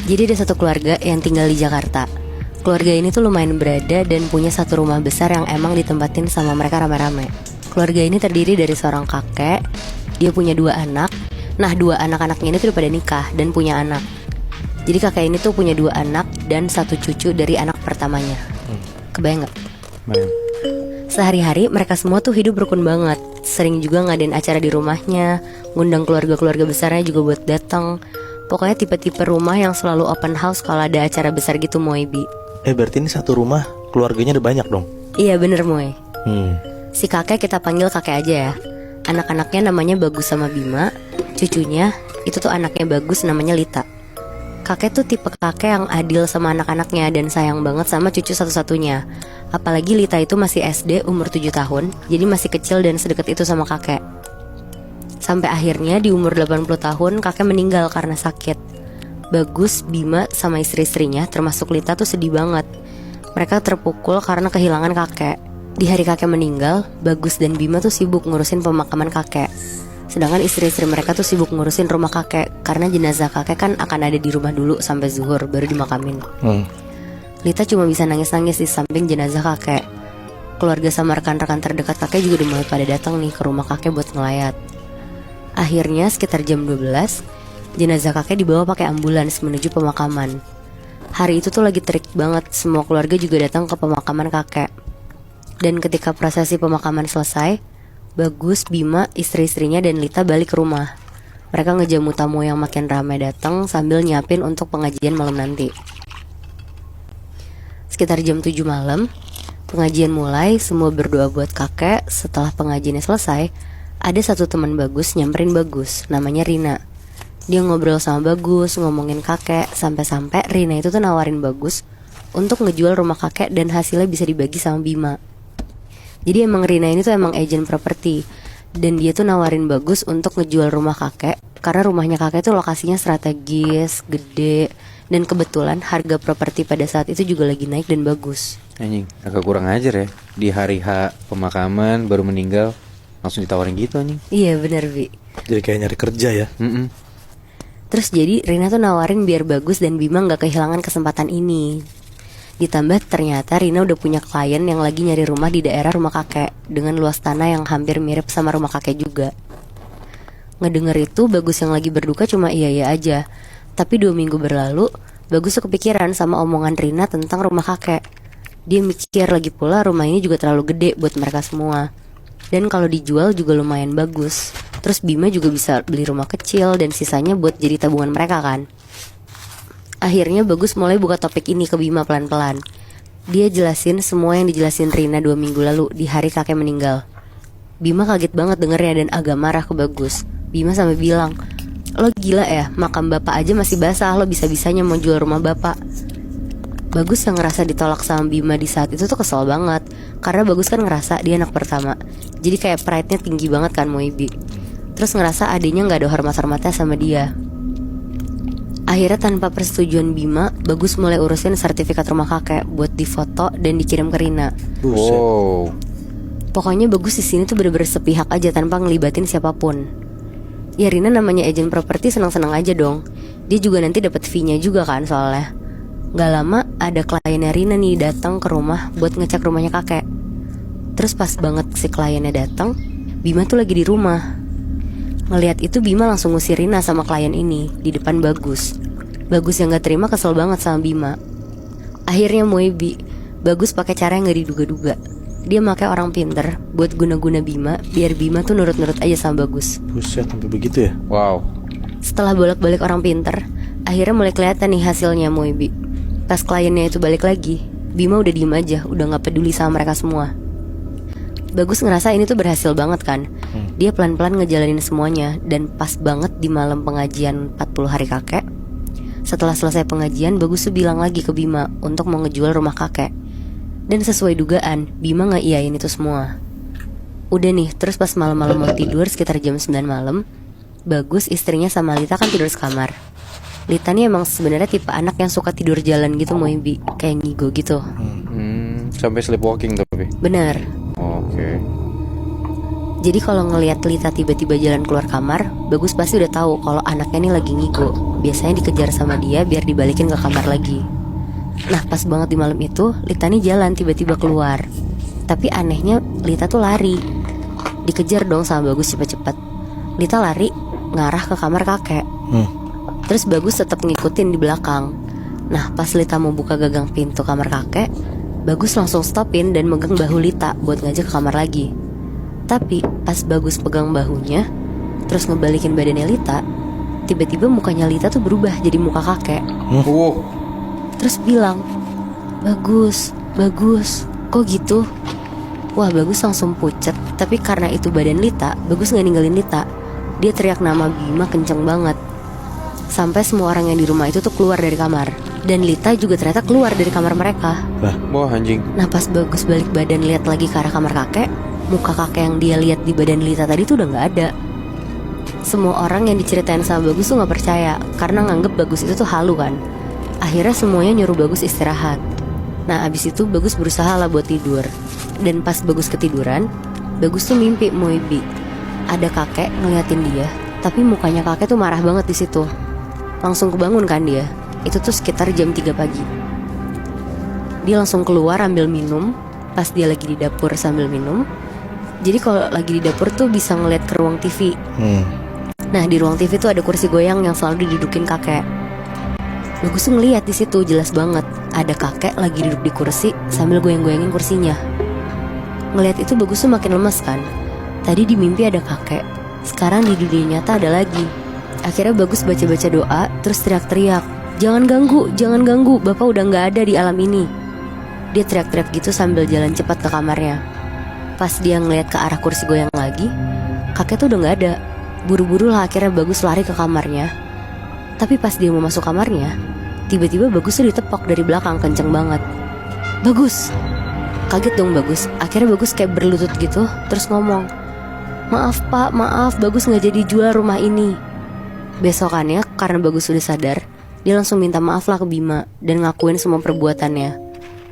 Jadi ada satu keluarga yang tinggal di Jakarta. Keluarga ini tuh lumayan berada dan punya satu rumah besar yang emang ditempatin sama mereka rame-rame. Keluarga ini terdiri dari seorang kakek. Dia punya 2 anak. Nah, 2 anak-anaknya ini tuh udah pada nikah dan punya anak. Jadi kakek ini tuh punya 2 anak dan 1 cucu dari anak pertamanya. Kebayang gak? Bayang. Sehari-hari mereka semua tuh hidup rukun banget. Sering juga ngadain acara di rumahnya, ngundang keluarga-keluarga besarnya juga buat datang. Pokoknya tipe-tipe rumah yang selalu open house kalau ada acara besar gitu, Moy Bi. Berarti ini satu rumah keluarganya ada banyak dong? Iya bener, Moy. Si Si kakek kita panggil kakek aja ya. Anak-anaknya namanya Bagus sama Bima. Cucunya itu tuh anaknya Bagus namanya Lita. Kakek tuh tipe kakek yang adil sama anak-anaknya dan sayang banget sama cucu satu-satunya. Apalagi Lita itu masih SD umur 7 tahun, jadi masih kecil dan sedekat itu sama kakek. Sampai akhirnya di umur 80 tahun kakek meninggal karena sakit. Bagus, Bima sama istri-istrinya termasuk Lita tuh sedih banget. Mereka terpukul karena kehilangan kakek. Di hari kakek meninggal, Bagus dan Bima tuh sibuk ngurusin pemakaman kakek. Sedangkan istri-istri mereka tuh sibuk ngurusin rumah kakek, karena jenazah kakek kan akan ada di rumah dulu sampai zuhur baru dimakamin. Lita cuma bisa nangis-nangis di samping jenazah kakek. Keluarga sama rekan-rekan terdekat kakek juga udah mulai pada datang nih ke rumah kakek buat ngelayat. Akhirnya sekitar jam 12, jenazah kakek dibawa pakai ambulans menuju pemakaman. Hari itu tuh lagi terik banget, semua keluarga juga datang ke pemakaman kakek. Dan ketika prosesi pemakaman selesai, Bagus, Bima, istri-istrinya dan Lita balik ke rumah. Mereka ngejamu tamu yang makin ramai datang sambil nyiapin untuk pengajian malam nanti. Sekitar jam 7 malam, pengajian mulai, semua berdoa buat kakek. Setelah pengajiannya selesai, ada satu teman Bagus nyamperin Bagus, namanya Rina. Dia ngobrol sama Bagus, ngomongin kakek, sampai-sampai Rina itu tuh nawarin Bagus untuk ngejual rumah kakek dan hasilnya bisa dibagi sama Bima. Jadi emang Rina ini tuh emang agent properti, dan dia tuh nawarin Bagus untuk ngejual rumah kakek karena rumahnya kakek tuh lokasinya strategis, gede, dan kebetulan harga properti pada saat itu juga lagi naik dan bagus. Anjing, agak kurang ajar ya. Di hari H pemakaman baru meninggal langsung ditawarin gitu anjing. Iya bener, Bi. Jadi kayak nyari kerja ya. Terus jadi Rina tuh nawarin biar Bagus dan Bima gak kehilangan kesempatan ini. Ditambah ternyata Rina udah punya klien yang lagi nyari rumah di daerah rumah kakek dengan luas tanah yang hampir mirip sama rumah kakek juga. Ngedenger itu Bagus yang lagi berduka cuma iya-iya aja. Tapi 2 minggu berlalu, Bagus tuh kepikiran sama omongan Rina tentang rumah kakek. Dia mikir lagi pula rumah ini juga terlalu gede buat mereka semua. Dan kalau dijual juga lumayan bagus. Terus Bima juga bisa beli rumah kecil dan sisanya buat jadi tabungan mereka kan. Akhirnya Bagus mulai buka topik ini ke Bima pelan-pelan. Dia jelasin semua yang dijelasin Rina 2 minggu lalu di hari kakek meninggal. Bima kaget banget dengernya dan agak marah ke Bagus. Bima sampai bilang, "Lo gila ya, makam bapak aja masih basah, lo bisa-bisanya mau jual rumah bapak." Bagus yang ngerasa ditolak sama Bima di saat itu tuh kesel banget. Karena Bagus kan ngerasa dia anak pertama. Jadi kayak pride-nya tinggi banget kan Moibi. Terus ngerasa adiknya gak ada hormat-hormatnya sama dia. Akhirnya tanpa persetujuan Bima, Bagus mulai urusin sertifikat rumah kakek buat difoto dan dikirim ke Rina. Wow. Pokoknya Bagus di sini tuh bener-bener sepihak aja tanpa ngelibatin siapapun. Ya Rina namanya agent properti senang-senang aja dong. Dia juga nanti dapat fee-nya juga kan soalnya. Gak lama ada kliennya Rina nih datang ke rumah buat ngecek rumahnya kakek. Terus pas banget si kliennya datang, Bima tuh lagi di rumah. Ngelihat itu Bima langsung ngusir Rina sama klien ini di depan Bagus. Bagus yang gak terima kesel banget sama Bima. Akhirnya Moebi, Bagus pakai cara yang gak diduga-duga. Dia pakai orang pinter buat guna-guna Bima biar Bima tuh nurut-nurut aja sama Bagus. Buset, sampai begitu ya? Wow. Setelah bolak-balik orang pinter, akhirnya mulai kelihatan nih hasilnya Moebi. Pas kliennya itu balik lagi, Bima udah diem aja, udah gak peduli sama mereka semua. Bagus ngerasa ini tuh berhasil banget kan. Dia pelan-pelan ngejalanin semuanya. Dan pas banget di malam pengajian 40 hari kakek, setelah selesai pengajian, Bagus tuh bilang lagi ke Bima untuk mau ngejual rumah kakek. Dan sesuai dugaan, Bima ngeiyain itu semua. Udah nih, terus pas malam-malam mau tidur sekitar jam 9 malam, Bagus istrinya sama Lita kan tidur sekamar. Lita nih emang sebenarnya tipe anak yang suka tidur jalan gitu Moibi, kayak ngigo gitu. Sampai sleepwalking tapi. Bener. Oke. Jadi kalau ngelihat Lita tiba-tiba jalan keluar kamar, Bagus pasti udah tahu kalau anaknya nih lagi ngigo. Biasanya dikejar sama dia biar dibalikin ke kamar lagi. Nah pas banget di malam itu, Lita nih jalan tiba-tiba keluar. Tapi anehnya Lita tuh lari. Dikejar dong sama Bagus cepet-cepet. Lita lari ngarah ke kamar kakek. Terus Bagus tetap ngikutin di belakang. Nah pas Lita mau buka gagang pintu kamar kakek, Bagus langsung stopin dan megang bahu Lita buat ngajak ke kamar lagi. Tapi pas Bagus pegang bahunya terus ngebalikin badannya Lita, tiba-tiba mukanya Lita tuh berubah jadi muka kakek. Terus bilang, Bagus, Bagus, kok gitu? Wah Bagus langsung pucet. Tapi karena itu badan Lita, Bagus gak ninggalin Lita. Dia teriak nama Bima kenceng banget. Sampai semua orang yang di rumah itu tuh keluar dari kamar. Dan Lita juga ternyata keluar dari kamar mereka. Wah anjing. Nah pas Bagus balik badan lihat lagi ke arah kamar kakek, muka kakek yang dia lihat di badan Lita tadi tuh udah gak ada. Semua orang yang diceritain sama Bagus tuh gak percaya, karena nganggep Bagus itu tuh halu kan. Akhirnya semuanya nyuruh Bagus istirahat. Nah abis itu Bagus berusaha lah buat tidur. Dan pas Bagus ketiduran, Bagus tuh mimpi Moebi. Ada kakek ngeliatin dia, tapi mukanya kakek tuh marah banget di situ. Langsung kebangun kan dia. Itu tuh sekitar jam 3 pagi. Dia langsung keluar ambil minum. Pas dia lagi di dapur sambil minum, jadi kalau lagi di dapur tuh bisa ngeliat ke ruang TV. Nah di ruang TV tuh ada kursi goyang yang selalu didudukin kakek. Bagus tuh ngeliat di situ jelas banget ada kakek lagi duduk di kursi sambil goyang-goyangin kursinya. Ngeliat itu Bagus tuh makin lemes kan. Tadi di mimpi ada kakek, sekarang di dunia nyata ada lagi. Akhirnya Bagus baca-baca doa, terus teriak-teriak, jangan ganggu, bapak udah gak ada di alam ini. Dia teriak-teriak gitu sambil jalan cepat ke kamarnya. Pas dia ngeliat ke arah kursi goyang lagi, kakek tuh udah gak ada. Buru-buru lah akhirnya Bagus lari ke kamarnya. Tapi pas dia mau masuk kamarnya, tiba-tiba Bagus tuh ditepok dari belakang kenceng banget. Bagus! Kaget dong Bagus. Akhirnya Bagus kayak berlutut gitu, terus ngomong, maaf pak, maaf, Bagus gak jadi jual rumah ini. Besokannya karena Bagus sudah sadar, dia langsung minta maaf lah ke Bima dan ngakuin semua perbuatannya.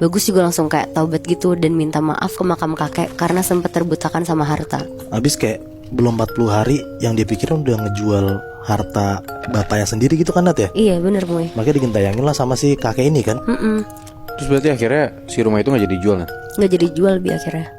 Bagus juga langsung kayak taubat gitu dan minta maaf ke makam kakek karena sempat terbutakan sama harta. Abis kayak belum 40 hari yang dia pikirin udah ngejual harta bapaknya sendiri gitu kan Nat ya? Iya bener Moy. Makanya digentayangin lah sama si kakek ini kan. Terus berarti akhirnya si rumah itu gak jadi dijual kan? Gak jadi jual Bi akhirnya.